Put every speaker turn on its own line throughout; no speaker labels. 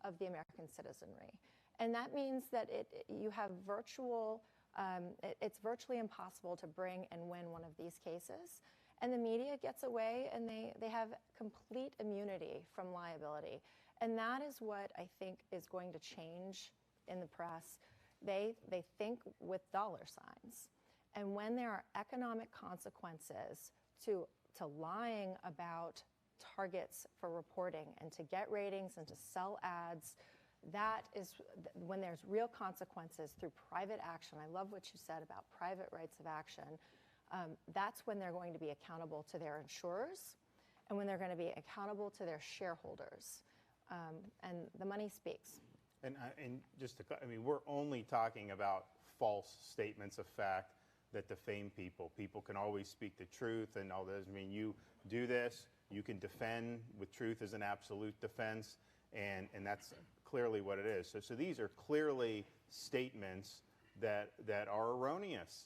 of the American citizenry. And that means that you have virtual, it's virtually impossible to bring and win one of these cases. And the media gets away, and they have complete immunity from liability. And that is what I think is going to change in the press. They think with dollar signs. And when there are economic consequences to lying about targets for reporting and to get ratings and to sell ads, that is when there's real consequences through private action. I love what you said about private rights of action. That's when they're going to be accountable to their insurers and when they're going to be accountable to their shareholders. And the money speaks.
And just to, I mean, we're only talking about false statements of fact that defame people. People can always speak the truth, and all this. I mean, you do this, you can defend with truth as an absolute defense, and that's clearly what it is. So these are clearly statements that are erroneous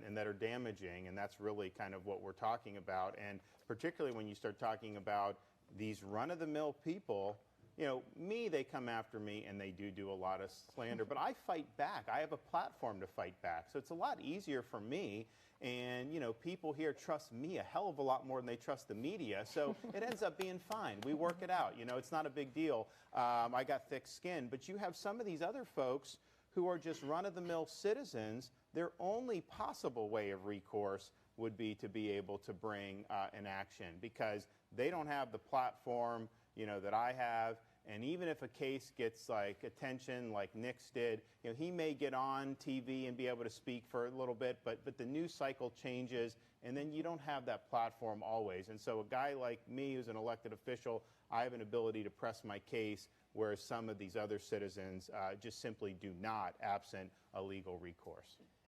and that are damaging, and that's really kind of what we're talking about. And particularly when you start talking about these run-of-the-mill people, you know, they come after me, and they do a lot of slander, but I fight back. I have a platform to fight back. So it's a lot easier for me, and, you know, people here trust me a hell of a lot more than they trust the media, so it ends up being fine. We work it out. You know, it's not a big deal. I got thick skin, but you have some of these other folks who are just run-of-the-mill citizens. Their only possible way of recourse would be to be able to bring an action, because they don't have the platform, you know, that I have. And even if a case gets like attention like Nick's did, you know, he may get on TV and be able to speak for a little bit, but the news cycle changes, and then you don't have that platform always. And so a guy like me who's an elected official, I have an ability to press my case, whereas some of these other citizens just simply do not, absent a legal recourse.